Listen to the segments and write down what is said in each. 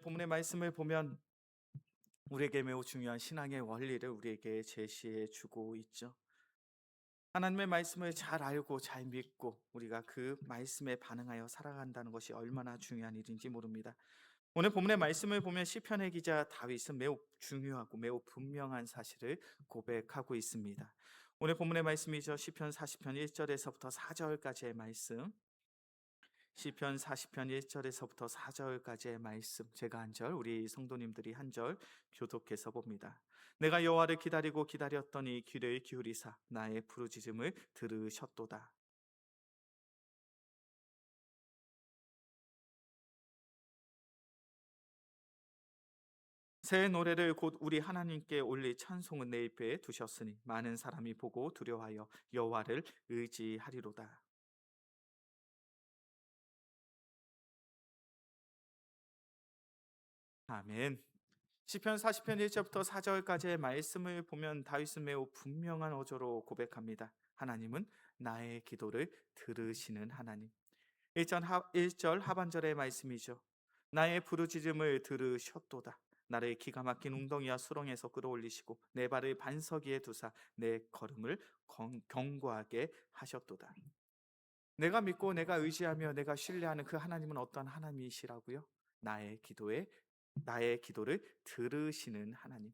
본문의 말씀을 보면 우리에게 매우 중요한 신앙의 원리를 우리에게 제시해 주고 있죠. 하나님의 말씀을 잘 알고 잘 믿고 우리가 그 말씀에 반응하여 살아간다는 것이 얼마나 중요한 일인지 모릅니다. 오늘 본문의 말씀을 보면 시편의 기자 다윗은 매우 중요하고 매우 분명한 사실을 고백하고 있습니다. 오늘 본문의 말씀이죠. 시편 40편 1절에서부터 4절까지의 말씀. 시편 40편 1절에서부터 4절까지의 말씀, 제가 한 절, 우리 성도님들이 한 절 교독해서 봅니다. 내가 여호와를 기다리고 기다렸더니 귀를 기울이사 나의 부르짖음을 들으셨도다. 새 노래를 곧 우리 하나님께 올릴 찬송은 내 입에 두셨으니 많은 사람이 보고 두려워하여 여호와를 의지하리로다. 아멘. 시편 40편 1절부터 4절까지의 말씀을 보면 다윗은 매우 분명한 어조로 고백합니다. 하나님은 나의 기도를 들으시는 하나님. 1절 하반절의 말씀이죠. 나의 부르짖음을 들으셨도다. 나를 기가 막힌 웅덩이와 수렁에서 끌어올리시고 내 발을 반석 위에 두사 내 걸음을 견고하게 하셨도다. 내가 믿고 내가 의지하며 내가 신뢰하는 그 하나님은 어떠한 하나님이시라고요? 나의 기도를 들으시는 하나님.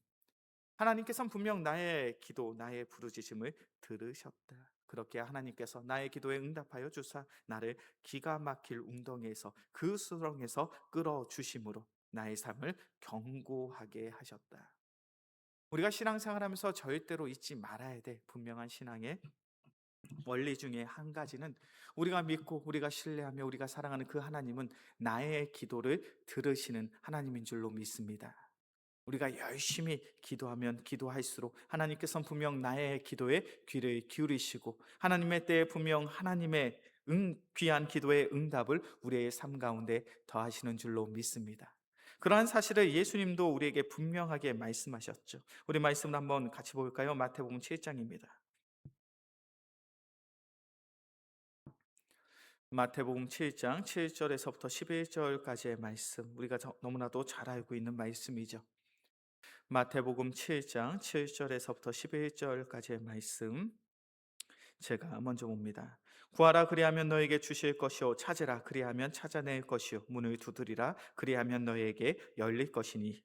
하나님께서는 분명 나의 기도, 나의 부르짖음을 들으셨다. 그렇게 하나님께서 나의 기도에 응답하여 주사 나를 기가 막힐 웅덩이에서 그 수렁에서 끌어 주심으로 나의 삶을 견고하게 하셨다. 우리가 신앙생활하면서 절대로 잊지 말아야 될 분명한 신앙의 원리 중에 한 가지는 우리가 믿고 우리가 신뢰하며 우리가 사랑하는 그 하나님은 나의 기도를 들으시는 하나님인 줄로 믿습니다. 우리가 열심히 기도하면 기도할수록 하나님께서는 분명 나의 기도에 귀를 기울이시고 하나님의 때에 분명 하나님의 귀한 기도의 응답을 우리의 삶 가운데 더하시는 줄로 믿습니다. 그러한 사실을 예수님도 우리에게 분명하게 말씀하셨죠. 우리 말씀을 한번 같이 볼까요? 마태복음 7장입니다. 마태복음 7장 7절에서부터 11절까지의 말씀, 우리가 너무나도 잘 알고 있는 말씀이죠. 마태복음 7장 7절에서부터 11절까지의 말씀, 제가 먼저 봅니다. 구하라 그리하면 너에게 주실 것이요 찾으라 그리하면 찾아낼 것이요 문을 두드리라 그리하면 너에게 열릴 것이니.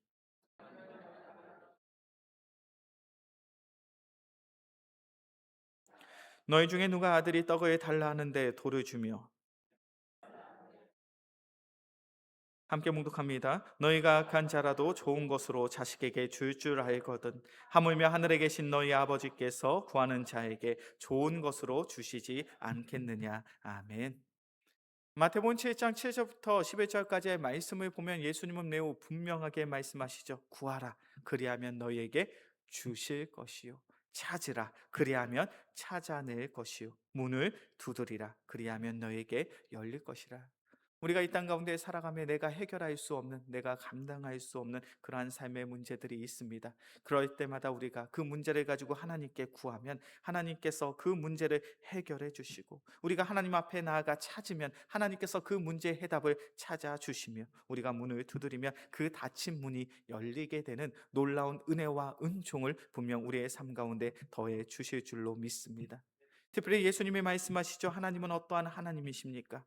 너희 중에 누가 아들이 떡을 달라 하는데 돌을 주며, 함께 묵독합니다. 너희가 악한 자라도 좋은 것으로 자식에게 줄 알거든 하물며 하늘에 계신 너희 아버지께서 구하는 자에게 좋은 것으로 주시지 않겠느냐. 아멘. 마태복음 7장 7절부터 11절까지의 말씀을 보면 예수님은 매우 분명하게 말씀하시죠. 구하라 그리하면 너희에게 주실 것이요 찾으라 그리하면 찾아낼 것이요 문을 두드리라 그리하면 너희에게 열릴 것이라. 우리가 이 땅 가운데 살아가며 내가 해결할 수 없는, 내가 감당할 수 없는 그러한 삶의 문제들이 있습니다. 그럴 때마다 우리가 그 문제를 가지고 하나님께 구하면 하나님께서 그 문제를 해결해 주시고, 우리가 하나님 앞에 나아가 찾으면 하나님께서 그 문제의 해답을 찾아 주시며, 우리가 문을 두드리면 그 닫힌 문이 열리게 되는 놀라운 은혜와 은총을 분명 우리의 삶 가운데 더해 주실 줄로 믿습니다. 특별히 예수님이 말씀하시죠. 하나님은 어떠한 하나님이십니까?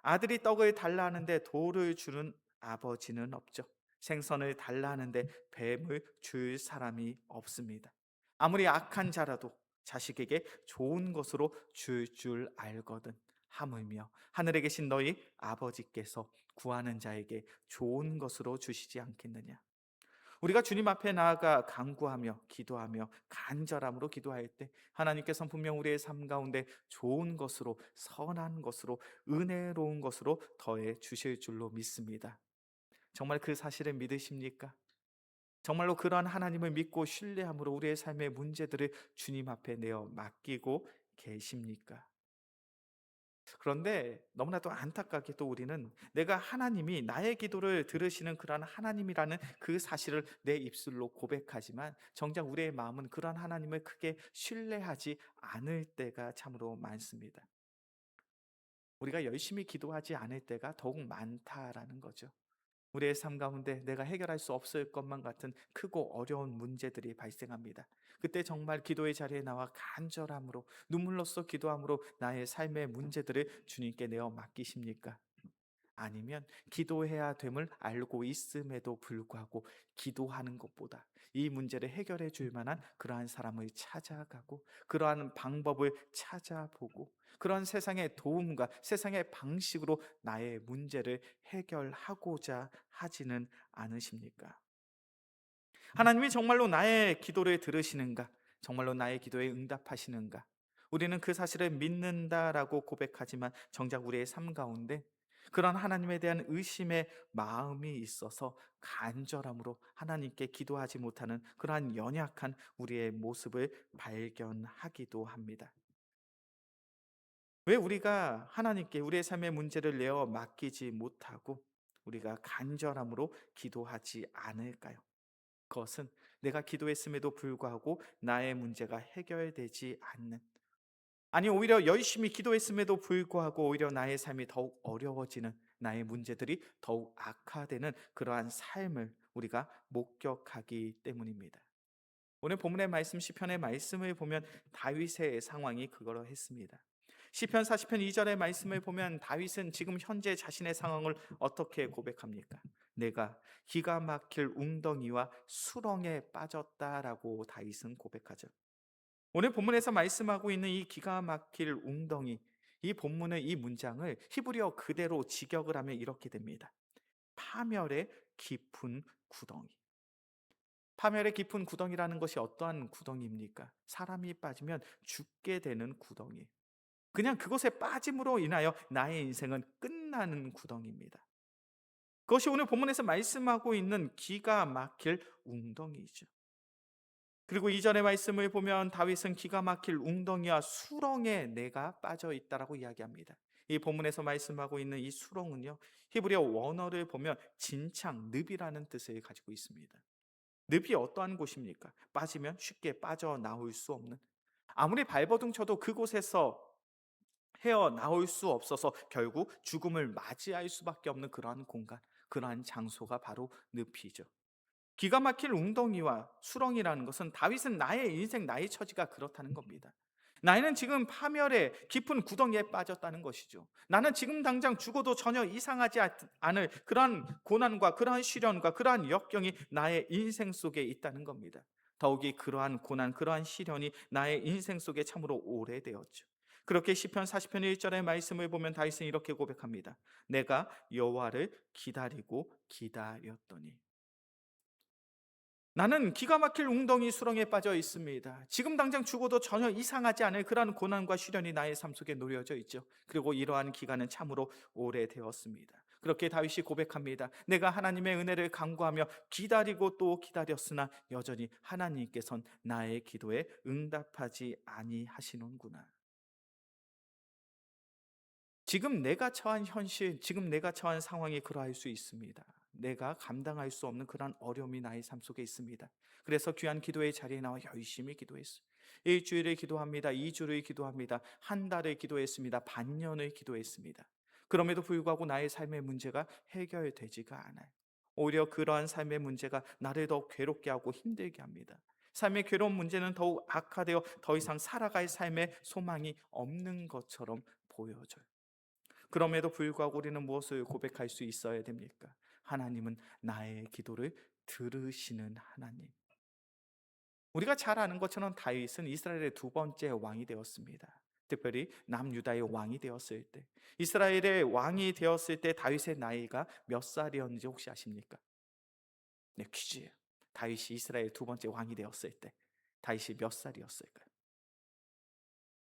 아들이 떡을 달라 하는데 돌을 주는 아버지는 없죠. 생선을 달라 하는데 뱀을 줄 사람이 없습니다. 아무리 악한 자라도 자식에게 좋은 것으로 줄 알거든 하물며 하늘에 계신 너희 아버지께서 구하는 자에게 좋은 것으로 주시지 않겠느냐. 우리가 주님 앞에 나아가 간구하며 기도하며 간절함으로 기도할 때 하나님께서는 분명 우리의 삶 가운데 좋은 것으로, 선한 것으로, 은혜로운 것으로 더해 주실 줄로 믿습니다. 정말 그 사실을 믿으십니까? 정말로 그러한 하나님을 믿고 신뢰함으로 우리의 삶의 문제들을 주님 앞에 내어 맡기고 계십니까? 그런데 너무나도 안타깝게 또 우리는 내가 하나님이 나의 기도를 들으시는 그러한 하나님이라는 그 사실을 내 입술로 고백하지만 정작 우리의 마음은 그러한 하나님을 크게 신뢰하지 않을 때가 참으로 많습니다. 우리가 열심히 기도하지 않을 때가 더욱 많다라는 거죠. 우리의 삶 가운데 내가 해결할 수 없을 것만 같은 크고 어려운 문제들이 발생합니다. 그때 정말 기도의 자리에 나와 간절함으로 눈물로써 기도함으로 나의 삶의 문제들을 주님께 내어 맡기십니까? 아니면 기도해야 됨을 알고 있음에도 불구하고 기도하는 것보다 이 문제를 해결해 줄 만한 그러한 사람을 찾아가고 그러한 방법을 찾아보고 그러한 세상의 도움과 세상의 방식으로 나의 문제를 해결하고자 하지는 않으십니까? 하나님이 정말로 나의 기도를 들으시는가? 정말로 나의 기도에 응답하시는가? 우리는 그 사실을 믿는다라고 고백하지만 정작 우리의 삶 가운데 그런 하나님에 대한 의심의 마음이 있어서 간절함으로 하나님께 기도하지 못하는 그러한 연약한 우리의 모습을 발견하기도 합니다. 왜 우리가 하나님께 우리의 삶의 문제를 내어 맡기지 못하고 우리가 간절함으로 기도하지 않을까요? 그것은 내가 기도했음에도 불구하고 나의 문제가 해결되지 않는, 아니 오히려 열심히 기도했음에도 불구하고 오히려 나의 삶이 더욱 어려워지는, 나의 문제들이 더욱 악화되는 그러한 삶을 우리가 목격하기 때문입니다. 오늘 본문의 말씀 시편의 말씀을 보면 다윗의 상황이 그거로 했습니다. 시편 40편 2절의 말씀을 보면 다윗은 지금 현재 자신의 상황을 어떻게 고백합니까? 내가 기가 막힐 웅덩이와 수렁에 빠졌다라고 다윗은 고백하죠. 오늘 본문에서 말씀하고 있는 이 기가 막힐 웅덩이, 이 본문의 이 문장을 히브리어 그대로 직역을 하면 이렇게 됩니다. 파멸의 깊은 구덩이. 파멸의 깊은 구덩이라는 것이 어떠한 구덩이입니까? 사람이 빠지면 죽게 되는 구덩이. 그냥 그곳에 빠짐으로 인하여 나의 인생은 끝나는 구덩이입니다. 그것이 오늘 본문에서 말씀하고 있는 기가 막힐 웅덩이죠. 그리고 이전의 말씀을 보면 다윗은 기가 막힐 웅덩이와 수렁에 내가 빠져 있다라고 이야기합니다. 이 본문에서 말씀하고 있는 이 수렁은요, 히브리어 원어를 보면 진창, 늪이라는 뜻을 가지고 있습니다. 늪이 어떠한 곳입니까? 빠지면 쉽게 빠져나올 수 없는, 아무리 발버둥 쳐도 그곳에서 헤어나올 수 없어서 결국 죽음을 맞이할 수밖에 없는 그러한 공간, 그러한 장소가 바로 늪이죠. 기가 막힐 웅덩이와 수렁이라는 것은 다윗은 나의 인생, 나의 처지가 그렇다는 겁니다. 나는 지금 파멸의 깊은 구덩이에 빠졌다는 것이죠. 나는 지금 당장 죽어도 전혀 이상하지 않을 그러한 고난과 그러한 시련과 그러한 역경이 나의 인생 속에 있다는 겁니다. 더욱이 그러한 고난, 그러한 시련이 나의 인생 속에 참으로 오래되었죠. 그렇게 시편 40편 1절의 말씀을 보면 다윗은 이렇게 고백합니다. 내가 여호와를 기다리고 기다렸더니. 나는 기가 막힐 웅덩이 수렁에 빠져 있습니다. 지금 당장 죽어도 전혀 이상하지 않을 그러한 고난과 시련이 나의 삶 속에 놓여져 있죠. 그리고 이러한 기간은 참으로 오래되었습니다. 그렇게 다윗이 고백합니다. 내가 하나님의 은혜를 간구하며 기다리고 또 기다렸으나 여전히 하나님께서는 나의 기도에 응답하지 아니하시는구나. 지금 내가 처한 현실, 지금 내가 처한 상황이 그러할 수 있습니다. 내가 감당할 수 없는 그런 어려움이 나의 삶 속에 있습니다. 그래서 귀한 기도의 자리에 나와 열심히 기도했어요. 일주일을 기도합니다. 2주를 기도합니다. 한 달을 기도했습니다. 반년을 기도했습니다. 그럼에도 불구하고 나의 삶의 문제가 해결되지가 않아요. 오히려 그러한 삶의 문제가 나를 더 괴롭게 하고 힘들게 합니다. 삶의 괴로운 문제는 더욱 악화되어 더 이상 살아갈 삶의 소망이 없는 것처럼 보여져요. 그럼에도 불구하고 우리는 무엇을 고백할 수 있어야 됩니까? 하나님은 나의 기도를 들으시는 하나님. 우리가 잘 아는 것처럼 다윗은 이스라엘의 두 번째 왕이 되었습니다. 특별히 남유다의 왕이 되었을 때, 이스라엘의 왕이 되었을 때 다윗의 나이가 몇 살이었는지 혹시 아십니까? 네, 퀴즈예요. 다윗이 이스라엘 두 번째 왕이 되었을 때 다윗이 몇 살이었을까요?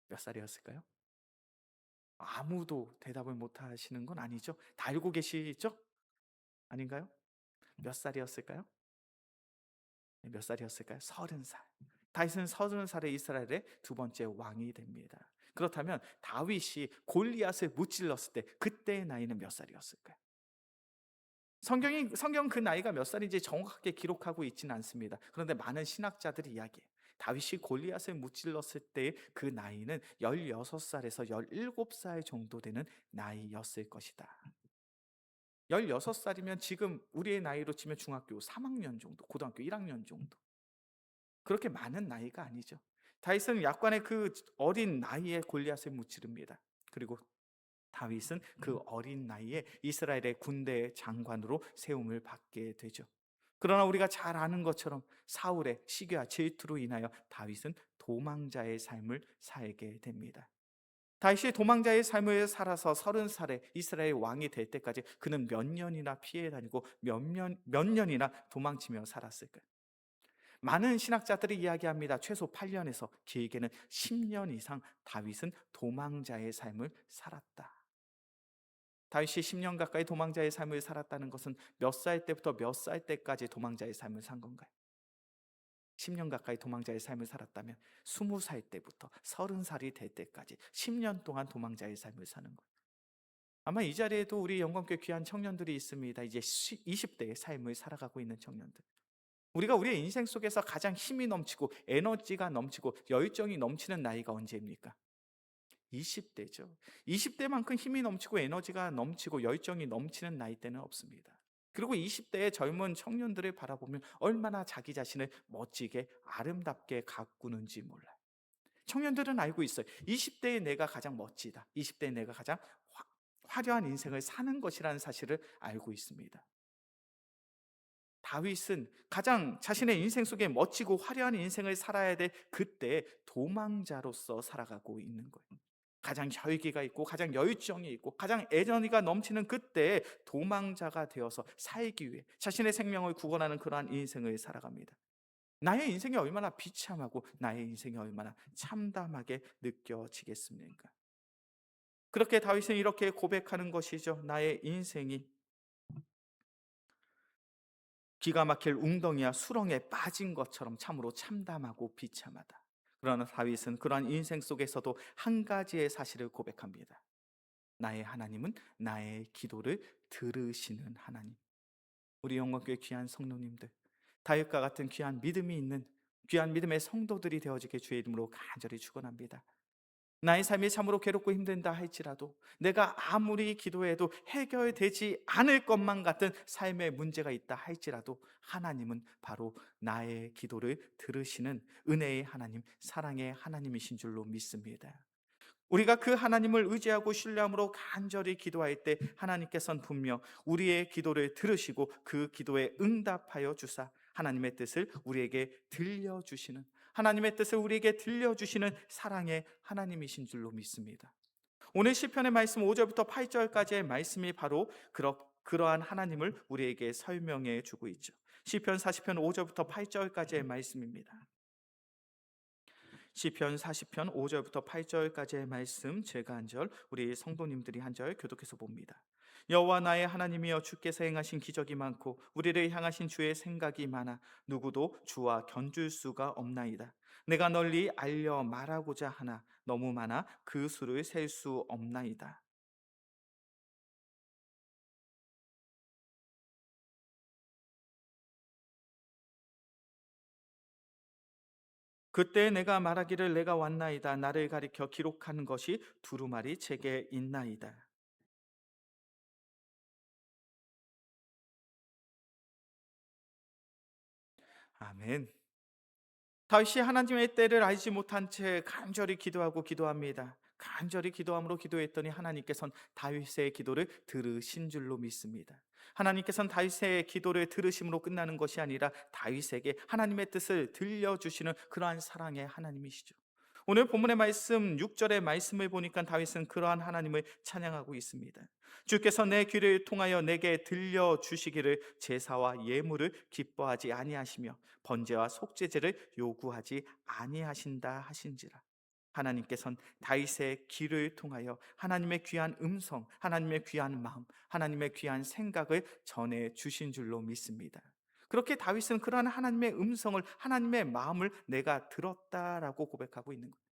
몇 살이었을까요? 아무도 대답을 못 하시는 건 아니죠? 다 알고 계시죠? 아닌가요? 몇 살이었을까요? 네, 몇 살이었을까요? 30살. 다윗은 30살에 이스라엘의 두 번째 왕이 됩니다. 그렇다면 다윗이 골리앗을 무찔렀을 때 그때의 나이는 몇 살이었을까요? 성경 그 나이가 몇 살인지 정확하게 기록하고 있지는 않습니다. 그런데 많은 신학자들이 이야기해요. 다윗이 골리앗을 무찔렀을 때 그 나이는 16살에서 17살 정도 되는 나이였을 것이다. 16살이면 지금 우리의 나이로 치면 중학교 3학년 정도, 고등학교 1학년 정도. 그렇게 많은 나이가 아니죠. 다윗은 약간의 그 어린 나이에 골리앗을 무찌릅니다. 그리고 다윗은 그 어린 나이에 이스라엘의 군대 장관으로 세움을 받게 되죠. 그러나 우리가 잘 아는 것처럼 사울의 시기와 질투로 인하여 다윗은 도망자의 삶을 살게 됩니다. 다윗이 도망자의 삶을 살아서 30살에 이스라엘 왕이 될 때까지 그는 몇 년이나 피해 다니고 몇 년이나 도망치며 살았을까요? 많은 신학자들이 이야기합니다. 최소 8년에서 길게는 10년 이상 다윗은 도망자의 삶을 살았다. 다윗이 10년 가까이 도망자의 삶을 살았다는 것은 몇 살 때부터 몇 살 때까지 도망자의 삶을 산 건가요? 10년 가까이 도망자의 삶을 살았다면 20살 때부터 30살이 될 때까지 10년 동안 도망자의 삶을 사는 거예요. 아마 이 자리에도 우리 영광교회 귀한 청년들이 있습니다. 이제 20대의 삶을 살아가고 있는 청년들. 우리가 우리의 인생 속에서 가장 힘이 넘치고 에너지가 넘치고 열정이 넘치는 나이가 언제입니까? 20대죠. 20대만큼 힘이 넘치고 에너지가 넘치고 열정이 넘치는 나이대는 없습니다. 그리고 20대의 젊은 청년들을 바라보면 얼마나 자기 자신을 멋지게 아름답게 가꾸는지 몰라요. 청년들은 알고 있어요. 20대의 내가 가장 멋지다. 20대의 내가 가장 화려한 인생을 사는 것이라는 사실을 알고 있습니다. 다윗은 가장 자신의 인생 속에 멋지고 화려한 인생을 살아야 될 그때 도망자로서 살아가고 있는 거예요. 가장 혈기가 있고 가장 열정이 있고 가장 애정이가 넘치는 그때 도망자가 되어서 살기 위해 자신의 생명을 구원하는 그러한 인생을 살아갑니다. 나의 인생이 얼마나 비참하고 나의 인생이 얼마나 참담하게 느껴지겠습니까? 그렇게 다윗은 이렇게 고백하는 것이죠. 나의 인생이 기가 막힐 웅덩이와 수렁에 빠진 것처럼 참으로 참담하고 비참하다. 그러나 다윗은 그러한 인생 속에서도 한 가지의 사실을 고백합니다. 나의 하나님은 나의 기도를 들으시는 하나님. 우리 영광교회 귀한 성도님들, 다윗과 같은 귀한 믿음이 있는 귀한 믿음의 성도들이 되어지게 주의 이름으로 간절히 축원합니다. 나의 삶이 참으로 괴롭고 힘든다 할지라도 내가 아무리 기도해도 해결되지 않을 것만 같은 삶의 문제가 있다 할지라도 하나님은 바로 나의 기도를 들으시는 은혜의 하나님, 사랑의 하나님이신 줄로 믿습니다. 우리가 그 하나님을 의지하고 신뢰함으로 간절히 기도할 때 하나님께서는 분명 우리의 기도를 들으시고 그 기도에 응답하여 주사 하나님의 뜻을 우리에게 들려주시는, 하나님의 뜻을 우리에게 들려주시는 사랑의 하나님이신 줄로 믿습니다. 오늘 시편의 말씀 5절부터 8절까지의 말씀이 바로 그러한 하나님을 우리에게 설명해 주고 있죠. 시편 40편 5절부터 8절까지의 말씀입니다. 시편 40편 5절부터 8절까지의 말씀, 제가 한 절, 우리 성도님들이 한 절 교독해서 봅니다. 여호와 나의 하나님이여, 주께서 행하신 기적이 많고 우리를 향하신 주의 생각이 많아 누구도 주와 견줄 수가 없나이다. 내가 널리 알려 말하고자 하나 너무 많아 그 수를 셀 수 없나이다. 그때 내가 말하기를 내가 왔나이다. 나를 가리켜 기록하는 것이 두루마리 책에 있나이다. 아멘. 다윗이 하나님의 때를 알지 못한 채 간절히 기도하고 기도합니다. 간절히 기도함으로 기도했더니 하나님께서는 다윗의 기도를 들으신 줄로 믿습니다. 하나님께서는 다윗의 기도를 들으심으로 끝나는 것이 아니라 다윗에게 하나님의 뜻을 들려주시는 그러한 사랑의 하나님이시죠. 오늘 본문의 말씀 6절의 말씀을 보니까 다윗은 그러한 하나님을 찬양하고 있습니다. 주께서 내 귀를 통하여 내게 들려주시기를 제사와 예물을 기뻐하지 아니하시며 번제와 속죄제를 요구하지 아니하신다 하신지라. 하나님께서는 다윗의 귀를 통하여 하나님의 귀한 음성, 하나님의 귀한 마음, 하나님의 귀한 생각을 전해 주신 줄로 믿습니다. 그렇게 다윗은 그러한 하나님의 음성을, 하나님의 마음을 내가 들었다라고 고백하고 있는 거예요.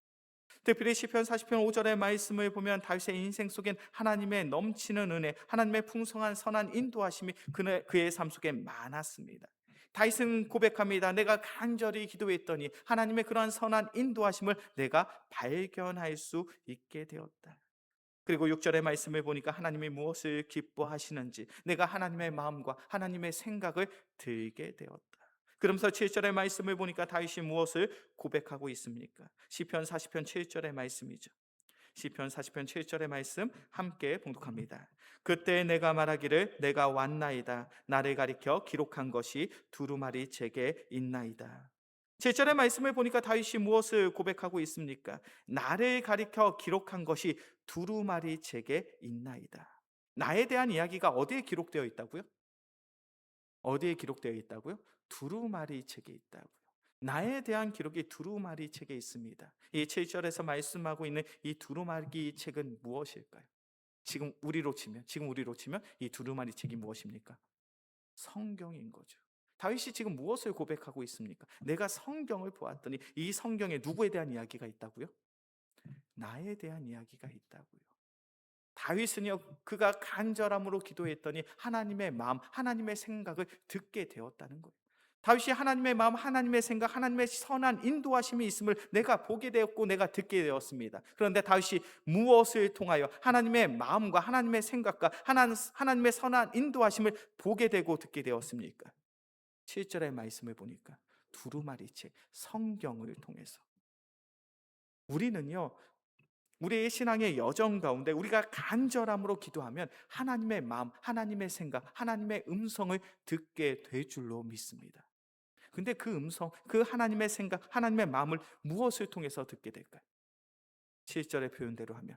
특별히 시편 40편 5절의 말씀을 보면 다윗의 인생 속엔 하나님의 넘치는 은혜, 하나님의 풍성한 선한 인도하심이 그의 삶 속에 많았습니다. 다윗은 고백합니다. 내가 간절히 기도했더니 하나님의 그러한 선한 인도하심을 내가 발견할 수 있게 되었다. 그리고 6절의 말씀을 보니까 하나님이 무엇을 기뻐하시는지, 내가 하나님의 마음과 하나님의 생각을 들게 되었다. 그러면서 7절의 말씀을 보니까 다윗이 무엇을 고백하고 있습니까? 시편 40편 7절의 말씀이죠. 시편 40편 7절의 말씀 함께 봉독합니다. 그때 내가 말하기를 내가 왔나이다. 나를 가리켜 기록한 것이 두루마리 책에 있나이다. 7절의 말씀을 보니까 다윗이 무엇을 고백하고 있습니까? 나를 가리켜 기록한 것이 두루마리 책에 있나이다. 나에 대한 이야기가 어디에 기록되어 있다고요? 어디에 기록되어 있다고요? 두루마리 책에 있다고요. 나에 대한 기록이 두루마리 책에 있습니다. 이 7절에서 말씀하고 있는 이 두루마리 책은 무엇일까요? 지금 우리로 치면 이 두루마리 책이 무엇입니까? 성경인 거죠. 다윗이 지금 무엇을 고백하고 있습니까? 내가 성경을 보았더니 이 성경에 누구에 대한 이야기가 있다고요? 나에 대한 이야기가 있다고요. 다윗은요, 그가 간절함으로 기도했더니 하나님의 마음, 하나님의 생각을 듣게 되었다는 거예요. 다윗이 하나님의 마음, 하나님의 생각, 하나님의 선한 인도하심이 있음을 내가 보게 되었고 내가 듣게 되었습니다. 그런데 다윗이 무엇을 통하여 하나님의 마음과 하나님의 생각과 하나님의 선한 인도하심을 보게 되고 듣게 되었습니까? 7절의 말씀을 보니까 두루마리 책, 성경을 통해서. 우리는요, 우리의 신앙의 여정 가운데 우리가 간절함으로 기도하면 하나님의 마음, 하나님의 생각, 하나님의 음성을 듣게 될 줄로 믿습니다. 근데 그 음성, 그 하나님의 생각, 하나님의 마음을 무엇을 통해서 듣게 될까요? 7절의 표현대로 하면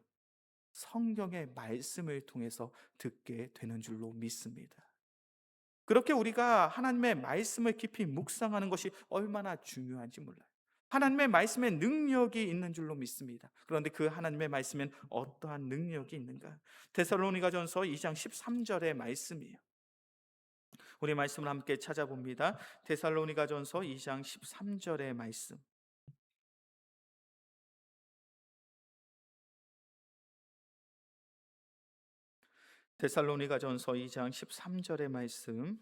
성경의 말씀을 통해서 듣게 되는 줄로 믿습니다. 그렇게 우리가 하나님의 말씀을 깊이 묵상하는 것이 얼마나 중요한지 몰라요. 하나님의 말씀에 능력이 있는 줄로 믿습니다. 그런데 그 하나님의 말씀엔 어떠한 능력이 있는가? 데살로니가전서 2장 13절의 말씀이에요. 우리 말씀을 함께 찾아봅니다. 데살로니가전서 2장 13절의 말씀. 데살로니가전서 2장 13절의 말씀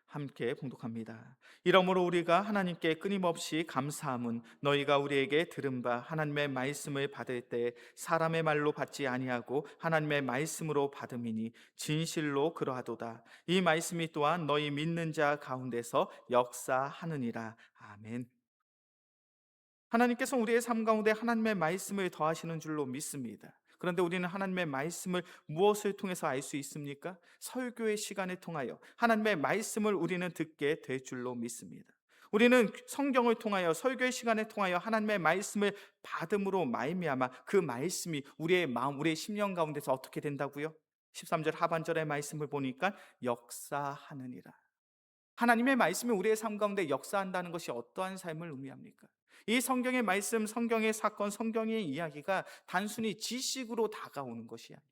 함께 봉독합니다. 이러므로 우리가 하나님께 끊임없이 감사함은 너희가 우리에게 들은 바 하나님의 말씀을 받을 때 사람의 말로 받지 아니하고 하나님의 말씀으로 받음이니 진실로 그러하도다. 이 말씀이 또한 너희 믿는 자 가운데서 역사하느니라. 아멘. 하나님께서 우리의 삶 가운데 하나님의 말씀을 더하시는 줄로 믿습니다. 그런데 우리는 하나님의 말씀을 무엇을 통해서 알 수 있습니까? 설교의 시간을 통하여 하나님의 말씀을 우리는 듣게 될 줄로 믿습니다. 우리는 성경을 통하여 설교의 시간을 통하여 하나님의 말씀을 받음으로 말미암아 그 말씀이 우리의 마음, 우리의 심령 가운데서 어떻게 된다고요? 13절 하반절의 말씀을 보니까 역사하느니라. 하나님의 말씀이 우리의 삶 가운데 역사한다는 것이 어떠한 삶을 의미합니까? 이 성경의 말씀, 성경의 사건, 성경의 이야기가 단순히 지식으로 다가오는 것이 아니에요.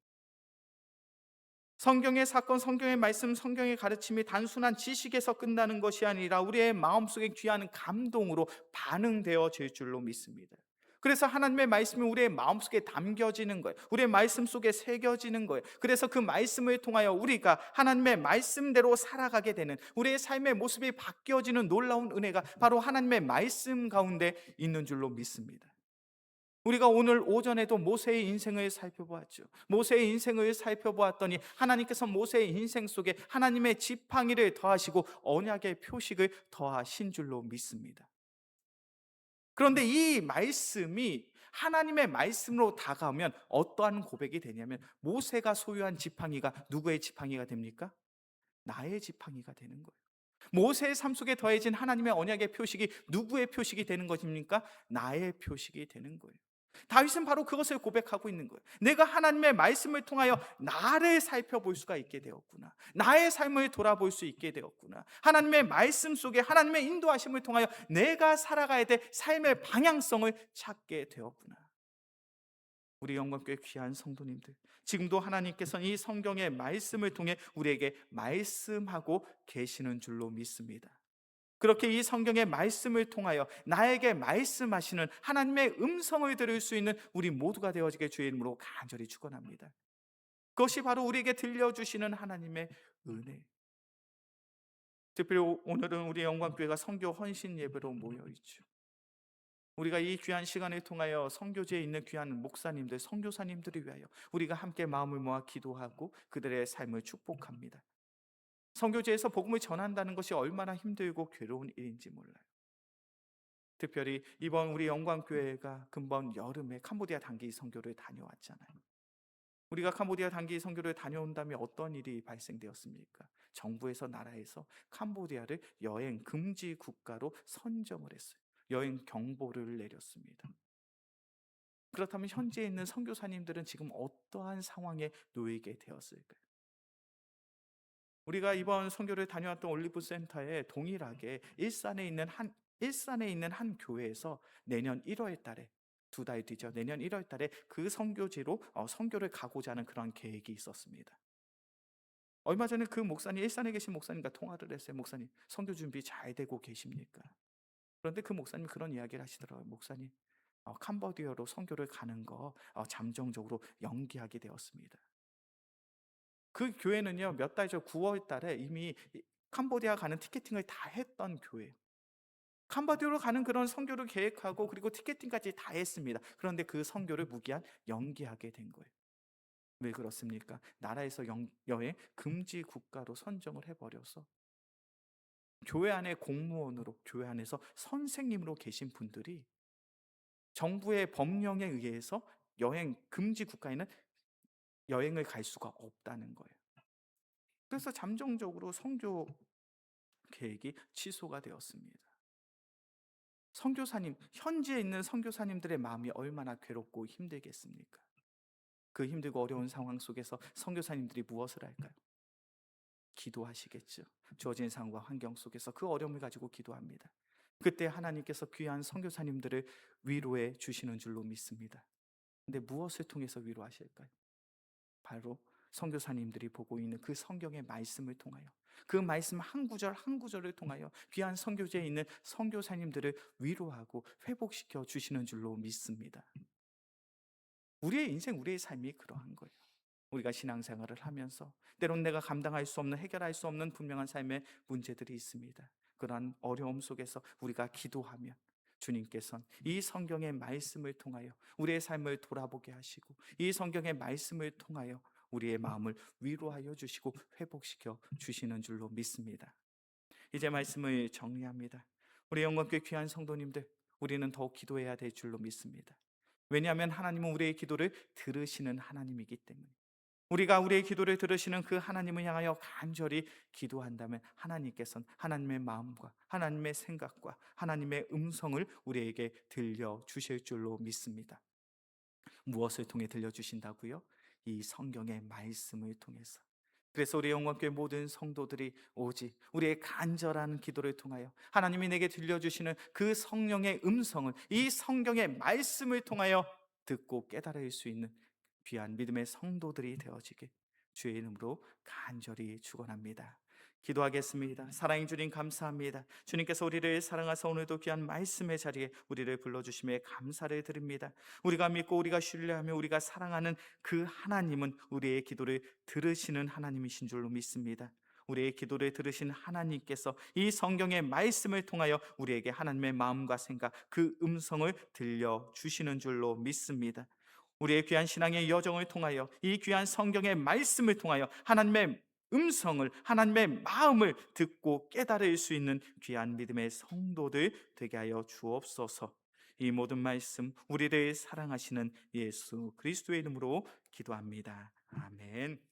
성경의 사건, 성경의 말씀, 성경의 가르침이 단순한 지식에서 끝나는 것이 아니라 우리의 마음속에 귀하는 감동으로 반응되어질 줄로 믿습니다. 그래서 하나님의 말씀이 우리의 마음속에 담겨지는 거예요. 우리의 말씀 속에 새겨지는 거예요. 그래서 그 말씀을 통하여 우리가 하나님의 말씀대로 살아가게 되는, 우리의 삶의 모습이 바뀌어지는 놀라운 은혜가 바로 하나님의 말씀 가운데 있는 줄로 믿습니다. 우리가 오늘 오전에도 모세의 인생을 살펴보았죠. 모세의 인생을 살펴보았더니 하나님께서 모세의 인생 속에 하나님의 지팡이를 더하시고 언약의 표식을 더하신 줄로 믿습니다. 그런데 이 말씀이 하나님의 말씀으로 다가오면 어떠한 고백이 되냐면, 모세가 소유한 지팡이가 누구의 지팡이가 됩니까? 나의 지팡이가 되는 거예요. 모세의 삶 속에 더해진 하나님의 언약의 표식이 누구의 표식이 되는 것입니까? 나의 표식이 되는 거예요. 다윗은 바로 그것을 고백하고 있는 거예요. 내가 하나님의 말씀을 통하여 나를 살펴볼 수가 있게 되었구나. 나의 삶을 돌아볼 수 있게 되었구나. 하나님의 말씀 속에 하나님의 인도하심을 통하여 내가 살아가야 될 삶의 방향성을 찾게 되었구나. 우리 영광교회 귀한 성도님들, 지금도 하나님께서는 이 성경의 말씀을 통해 우리에게 말씀하고 계시는 줄로 믿습니다. 그렇게 이 성경의 말씀을 통하여 나에게 말씀하시는 하나님의 음성을 들을 수 있는 우리 모두가 되어지게 주의 이름으로 간절히 축원합니다. 그것이 바로 우리에게 들려주시는 하나님의 은혜. 특별히 오늘은 우리 영광교회가 선교 헌신 예배로 모여 있죠. 우리가 이 귀한 시간을 통하여 선교지에 있는 귀한 목사님들, 선교사님들을 위하여 우리가 함께 마음을 모아 기도하고 그들의 삶을 축복합니다. 선교지에서 복음을 전한다는 것이 얼마나 힘들고 괴로운 일인지 몰라요. 특별히 이번 우리 영광교회가 금번 여름에 캄보디아 단기 선교를 다녀왔잖아요. 우리가 캄보디아 단기 선교를 다녀온 다음에 어떤 일이 발생되었습니까? 정부에서 나라에서 캄보디아를 여행 금지 국가로 선정을 했어요. 여행 경보를 내렸습니다. 그렇다면 현지에 있는 선교사님들은 지금 어떠한 상황에 놓이게 되었을까요? 우리가 이번 선교를 다녀왔던 올리브 센터에 동일하게 일산에 있는 한 교회에서 내년 1월 달에, 두 달 뒤죠. 내년 1월 달에 그 선교지로 선교를 가고자 하는 그런 계획이 있었습니다. 얼마 전에 그 목사님, 일산에 계신 목사님과 통화를 했어요. 목사님, 선교 준비 잘 되고 계십니까? 그런데 그 목사님이 그런 이야기를 하시더라고요. 목사님, 캄보디아로 선교를 가는 거 잠정적으로 연기하게 되었습니다. 그 교회는요, 몇 달 전 9월 달에 이미 캄보디아 가는 티켓팅을 다 했던 교회예요. 캄보디아로 가는 그런 선교를 계획하고 그리고 티켓팅까지 다 했습니다. 그런데 그 선교를 무기한 연기하게 된 거예요. 왜 그렇습니까? 나라에서 여행 금지 국가로 선정을 해버려서 교회 안에 공무원으로, 교회 안에서 선생님으로 계신 분들이 정부의 법령에 의해서 여행 금지 국가에는 여행을 갈 수가 없다는 거예요. 그래서 잠정적으로 선교 계획이 취소가 되었습니다. 선교사님, 현지에 있는 선교사님들의 마음이 얼마나 괴롭고 힘들겠습니까? 그 힘들고 어려운 상황 속에서 선교사님들이 무엇을 할까요? 기도하시겠죠. 주어진 상황과 환경 속에서 그 어려움을 가지고 기도합니다. 그때 하나님께서 귀한 선교사님들을 위로해 주시는 줄로 믿습니다. 근데 무엇을 통해서 위로하실까요? 바로 선교사님들이 보고 있는 그 성경의 말씀을 통하여, 그 말씀 한 구절 한 구절을 통하여 귀한 선교지에 있는 선교사님들을 위로하고 회복시켜 주시는 줄로 믿습니다. 우리의 인생, 우리의 삶이 그러한 거예요. 우리가 신앙생활을 하면서 때론 내가 감당할 수 없는, 해결할 수 없는 분명한 삶의 문제들이 있습니다. 그러한 어려움 속에서 우리가 기도하면 주님께서는 이 성경의 말씀을 통하여 우리의 삶을 돌아보게 하시고, 이 성경의 말씀을 통하여 우리의 마음을 위로하여 주시고 회복시켜 주시는 줄로 믿습니다. 이제 말씀을 정리합니다. 우리 영광교회 귀한 성도님들, 우리는 더욱 기도해야 될 줄로 믿습니다. 왜냐하면 하나님은 우리의 기도를 들으시는 하나님이기 때문에, 우리가 우리의 기도를 들으시는 그 하나님을 향하여 간절히 기도한다면 하나님께서는 하나님의 마음과 하나님의 생각과 하나님의 음성을 우리에게 들려주실 줄로 믿습니다. 무엇을 통해 들려주신다고요? 이 성경의 말씀을 통해서. 그래서 우리 영광교회 모든 성도들이 오직 우리의 간절한 기도를 통하여 하나님이 내게 들려주시는 그 성령의 음성을 이 성경의 말씀을 통하여 듣고 깨달을 수 있는 귀한 믿음의 성도들이 되어지길 주의 이름으로 간절히 축원합니다. 기도하겠습니다. 사랑의 주님, 감사합니다. 주님께서 우리를 사랑하사 오늘도 귀한 말씀의 자리에 우리를 불러주심에 감사를 드립니다. 우리가 믿고 우리가 신뢰하며 우리가 사랑하는 그 하나님은 우리의 기도를 들으시는 하나님이신 줄로 믿습니다. 우리의 기도를 들으신 하나님께서 이 성경의 말씀을 통하여 우리에게 하나님의 마음과 생각, 그 음성을 들려주시는 줄로 믿습니다. 우리의 귀한 신앙의 여정을 통하여 이 귀한 성경의 말씀을 통하여 하나님의 음성을, 하나님의 마음을 듣고 깨달을 수 있는 귀한 믿음의 성도들 되게 하여 주옵소서. 이 모든 말씀 우리를 사랑하시는 예수 그리스도의 이름으로 기도합니다. 아멘.